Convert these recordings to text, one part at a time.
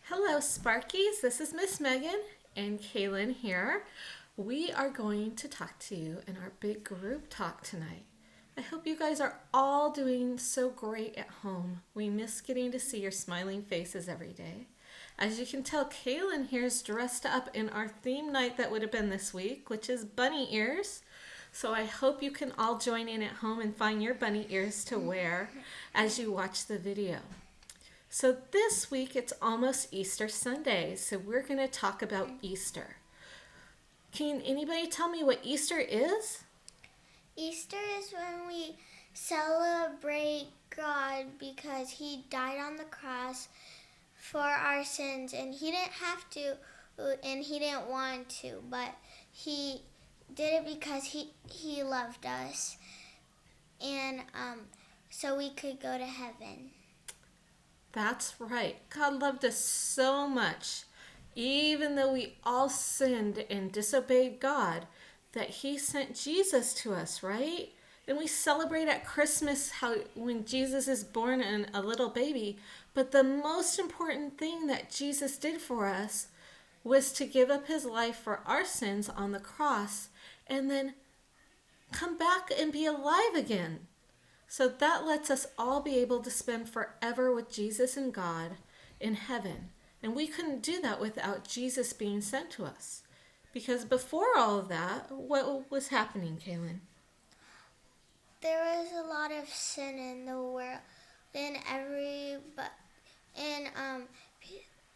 Hello, Sparkies. This is Miss Megan and Kaylin here. We are going to talk to you in our big group talk tonight. I hope you guys are all doing so great at home. We miss getting to see your smiling faces every day. As you can tell, Kaylin here is dressed up in our theme night that would have been this week, which is bunny ears. So I hope you can all join in at home and find your bunny ears to wear as you watch the video. So this week it's almost Easter Sunday, so we're going to talk about Easter. Can anybody tell me what Easter is? Easter is when we celebrate God because He died on the cross for our sins, and He didn't have to and He didn't want to, but He did it because He loved us, and so we could go to heaven. That's right. God loved us so much, even though we all sinned and disobeyed God, that He sent Jesus to us, right? And we celebrate at Christmas how when Jesus is born and a little baby, but the most important thing that Jesus did for us was to give up His life for our sins on the cross and then come back and be alive again. So that lets us all be able to spend forever with Jesus and God in heaven. And we couldn't do that without Jesus being sent to us. Because before all of that, what was happening, Kaylin? There was a lot of sin in the world, and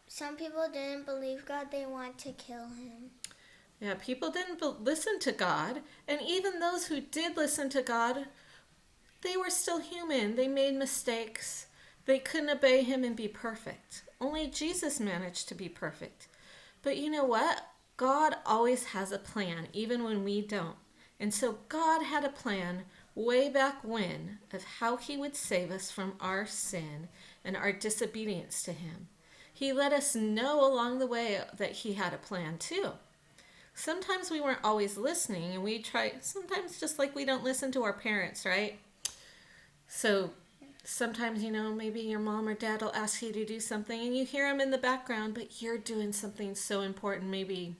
some people didn't believe God. They want to kill Him. Yeah, people didn't listen to God. And even those who did listen to God, they were still human. They made mistakes. They couldn't obey Him and be perfect. Only Jesus managed to be perfect. But you know what? God always has a plan, even when we don't. And so God had a plan way back when of how He would save us from our sin and our disobedience to Him. He let us know along the way that He had a plan too. Sometimes we weren't always listening, and sometimes just like we don't listen to our parents, right? So sometimes, maybe your mom or dad will ask you to do something and you hear them in the background, but you're doing something so important, maybe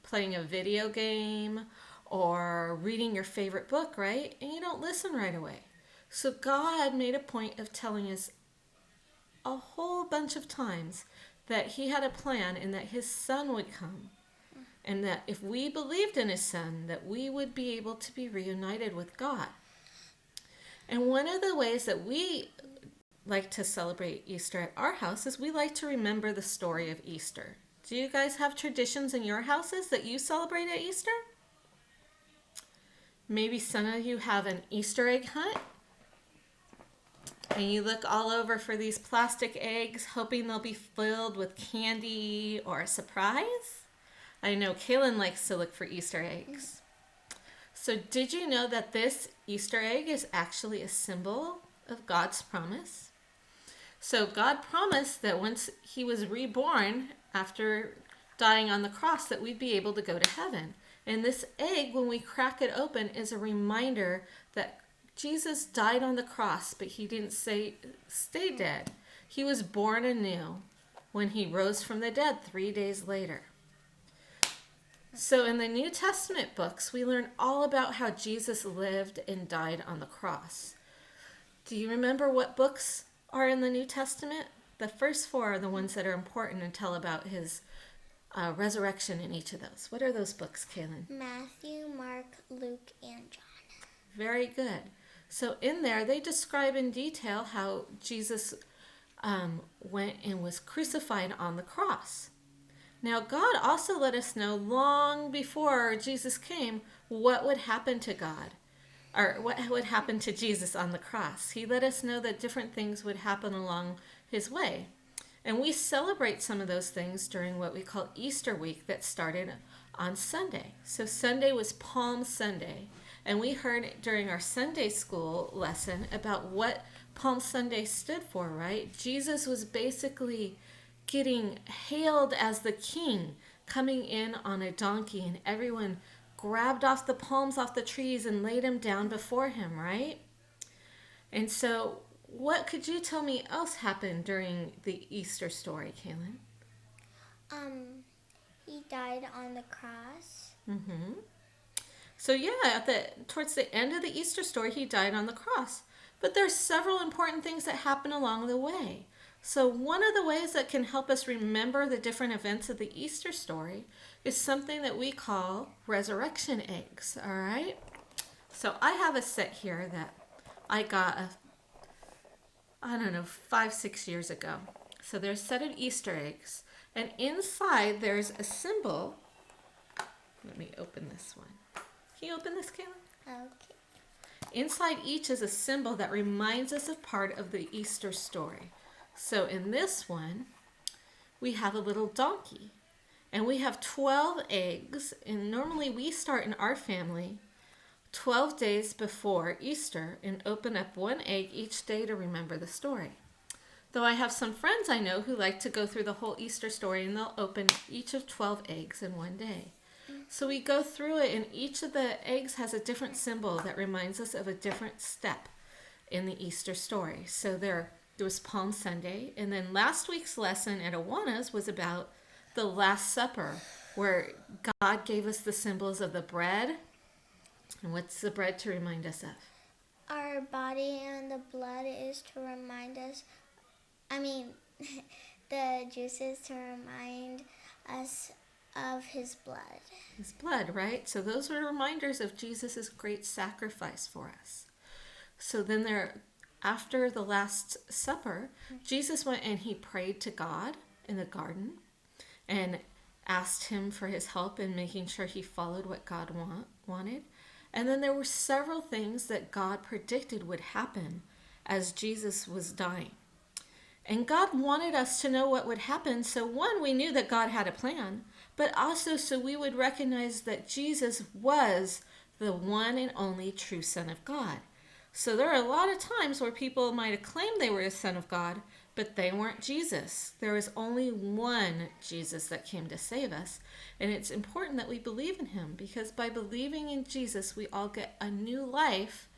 playing a video game or reading your favorite book, right? And you don't listen right away. So God made a point of telling us a whole bunch of times that He had a plan and that His Son would come. And that if we believed in His Son, that we would be able to be reunited with God. And one of the ways that we like to celebrate Easter at our house is we like to remember the story of Easter. Do you guys have traditions in your houses that you celebrate at Easter? Maybe some of you have an Easter egg hunt and you look all over for these plastic eggs hoping they'll be filled with candy or a surprise. I know Kaylin likes to look for Easter eggs. So did you know that this Easter egg is actually a symbol of God's promise? So God promised that once He was reborn after dying on the cross that we'd be able to go to heaven. And this egg, when we crack it open, is a reminder that Jesus died on the cross, but He didn't stay dead. He was born anew when He rose from the dead 3 days later. So in the New Testament books, we learn all about how Jesus lived and died on the cross. Do you remember what books are in the New Testament? The first 4 are the ones that are important and tell about His resurrection in each of those. What are those books, Kaylin? Matthew, Mark, Luke, and John. Very good. So in there, they describe in detail how Jesus went and was crucified on the cross. Now, God also let us know long before Jesus came what would happen to God, or what would happen to Jesus on the cross. He let us know that different things would happen along His way. And we celebrate some of those things during what we call Easter week that started on Sunday. So Sunday was Palm Sunday. And we heard during our Sunday school lesson about what Palm Sunday stood for, right? Jesus was basically getting hailed as the king, coming in on a donkey, and everyone grabbed off the palms off the trees and laid Him down before Him, right? And so what could you tell me else happened during the Easter story, Kaylin? He died on the cross. Mm-hmm. So yeah, towards the end of the Easter story, he died on the cross. But there's several important things that happen along the way. So one of the ways that can help us remember the different events of the Easter story is something that we call resurrection eggs, all right? So I have a set here that I got, I don't know, 5, 6 years ago. So there's a set of Easter eggs, and inside there's a symbol. Let me open this one. Can you open this, Kayla? Okay. Inside each is a symbol that reminds us of part of the Easter story. So in this one, we have a little donkey, and we have 12 eggs, and normally we start in our family 12 days before Easter and open up one egg each day to remember the story. Though I have some friends I know who like to go through the whole Easter story, and they'll open each of 12 eggs in one day. So we go through it, and each of the eggs has a different symbol that reminds us of a different step in the Easter story. So there was Palm Sunday, and then last week's lesson at Awana's was about the Last Supper, where God gave us the symbols of the bread. And what's the bread to remind us of? Our body, and the blood is to remind us, the juices to remind us of his blood. His blood, right? So those are reminders of Jesus' great sacrifice for us. So then after the Last Supper, Jesus went and he prayed to God in the garden and asked him for his help in making sure he followed what God wanted. And then there were several things that God predicted would happen as Jesus was dying. And God wanted us to know what would happen. So one, we knew that God had a plan, but also so we would recognize that Jesus was the one and only true Son of God. So there are a lot of times where people might have claimed they were the Son of God, but they weren't Jesus. There was only one Jesus that came to save us. And it's important that we believe in him, because by believing in Jesus, we all get a new life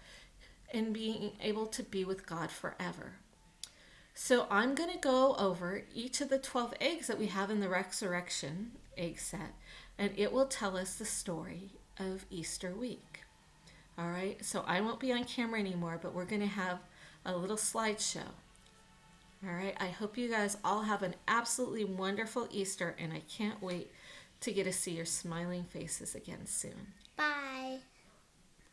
and being able to be with God forever. So I'm going to go over each of the 12 eggs that we have in the resurrection egg set, and it will tell us the story of Easter week. All right, so I won't be on camera anymore, but we're going to have a little slideshow. All right, I hope you guys all have an absolutely wonderful Easter, and I can't wait to get to see your smiling faces again soon.